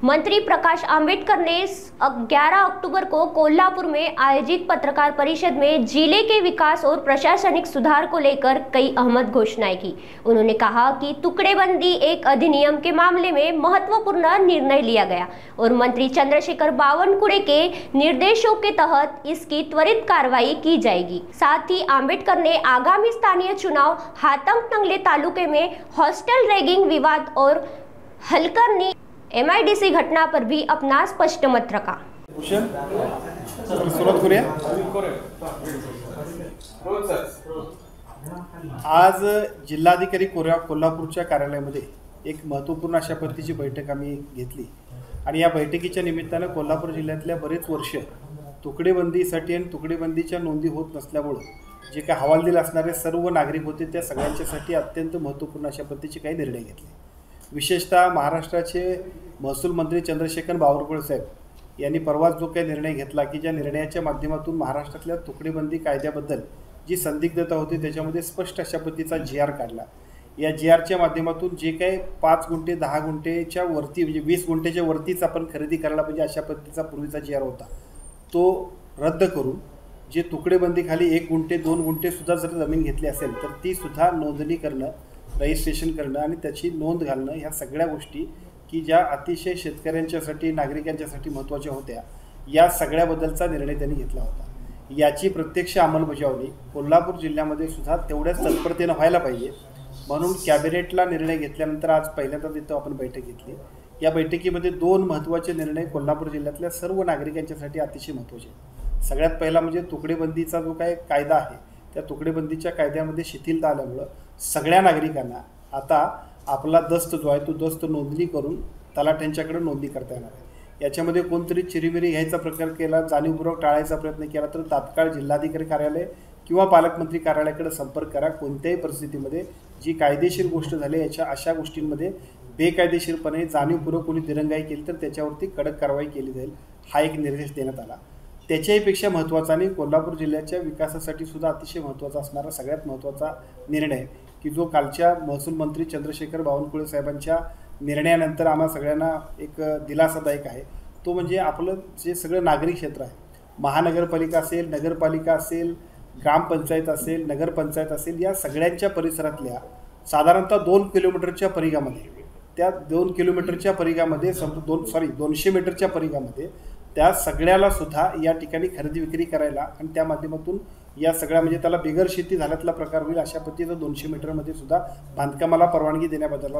मंत्री प्रकाश आंबेडकर ने 11 अक्टूबर को कोल्हापुर में आयोजित पत्रकार परिषद में जिले के विकास और प्रशासनिक सुधार को लेकर कई अहम घोषणाएं की। उन्होंने कहा कि टुकड़ेबंदी एक अधिनियम के मामले में महत्वपूर्ण निर्णय लिया गया और मंत्री चंद्रशेखर बावनकुळे के निर्देशों के तहत इसकी त्वरित कार्रवाई की जाएगी। साथ ही आंबेडकर ने आगामी स्थानीय चुनाव हाथमतंगले तालुके में हॉस्टल रैगिंग विवाद और हलकर्णी MIDC घटना पर भी अपना स्पष्ट मत रखा। आज जिल्हाधिकारी कोल्हापूरच्या कार्यालयामध्ये एक महत्त्वपूर्ण अशा पद्धतीची बैठक आम्ही घेतली आणि या बैठकीच्या निमित्तानं कोल्हापूर जिल्ह्यातल्या बरेच वर्ष तुकडेबंदीसाठी आणि तुकडेबंदीच्या नोंदी होत नसल्यामुळे जे काही हवालदिल असणारे सर्व नागरिक होते त्या सगळ्यांच्यासाठी अत्यंत महत्त्वपूर्ण अशा पद्धतीचे काही निर्णय घेतले। विशेषतः महाराष्ट्राचे महसूल मंत्री चंद्रशेखर बावनकुळे साहेब यांनी परवाच जो काही निर्णय घेतला की ज्या निर्णयाच्या माध्यमातून महाराष्ट्रातल्या तुकडेबंदी कायद्याबद्दल जी संदिग्धता होती त्याच्यामध्ये स्पष्ट अशा पद्धतीचा GR काढला। या GRच्या माध्यमातून जे काही 5 गुंठे 10 गुंठेच्या वरती म्हणजे 20 गुंठेच्या वरतीच आपण खरेदी करायला पाहिजे अशा पद्धतीचा पूर्वीचा GR होता तो रद्द करून जे तुकडेबंदीखाली 1 गुंठे 2 गुंठे सुद्धा जर जमीन घेतली असेल तर ती सुद्धा नोंदणी करणं, रजिस्ट्रेशन करणं आणि त्याची नोंद घालणं ह्या सगळ्या गोष्टी की ज्या अतिशय शेतकऱ्यांच्यासाठी नागरिकांच्यासाठी महत्त्वाच्या होत्या या सगळ्याबद्दलचा निर्णय त्यांनी घेतला होता। याची प्रत्यक्ष अंमलबजावणी कोल्हापूर जिल्ह्यामध्ये सुद्धा तेवढ्याच तत्परतेने व्हायला पाहिजे म्हणून कॅबिनेटला निर्णय घेतल्यानंतर आज पहिल्यांदा तिथं आपण बैठक घेतली। या बैठकीमध्ये 2 महत्त्वाचे निर्णय कोल्हापूर जिल्ह्यातल्या सर्व नागरिकांच्यासाठी अतिशय महत्त्वाचे। सगळ्यात पहिला म्हणजे तुकडेबंदीचा जो काही कायदा आहे त्या तुकडेबंदीच्या कायद्यामध्ये शिथिलता आल्यामुळं सगळ्या नागरिकांना आता आपला दस्त जो आहे तो दस्त नोंदणी करून तलाठ्यांच्याकडे नोंदणी करता येणार आहे। याच्यामध्ये कोणतरी चिरीमिरी घ्यायचा प्रकार केला, जाणीवपूर्वक टाळायचा प्रयत्न केला तर तात्काळ जिल्हाधिकारी कार्यालय किंवा पालकमंत्री कार्यालयाकडे संपर्क करा। कोणत्याही परिस्थितीमध्ये जी कायदेशीर गोष्ट झाली याच्या अशा गोष्टींमध्ये बेकायदेशीरपणे जाणीवपूर्वक कोणी दिरंगाई केली तर त्याच्यावरती कडक कारवाई केली जाईल हा एक निर्देश देण्यात आला। त्याच्याहीपेक्षा महत्त्वाचा आणि कोल्हापूर जिल्ह्याच्या विकासासाठी सुद्धा अतिशय महत्त्वाचा असणारा सगळ्यात महत्त्वाचा निर्णय की जो कालच्या महसूल मंत्री चंद्रशेखर बावनकुळे साहेबांच्या निर्णयानंतर आम्हा सगळ्यांना एक दिलासादायक आहे तो म्हणजे आपलं जे सगळं नागरी क्षेत्र आहे, महानगरपालिका असेल, नगरपालिका असेल, ग्रामपंचायत असेल, नगरपंचायत असेल, या सगळ्यांच्या परिसरातल्या साधारणतः 2 किलोमीटरच्या परिघामध्ये त्या 2 किलोमीटरच्या परिघामध्ये 200 मीटरच्या परिघामध्ये त्या सगळ्याला सुद्धा या ठिकाणी खरेदी विक्री करायला आणि त्या माध्यमातून या सगळ्या म्हणजे त्याला बिगर शेती झाल्यातला प्रकार होईल अशा पद्धतीचं 200 मीटरमध्ये सुद्धा बांधकामाला परवानगी देण्याबद्दल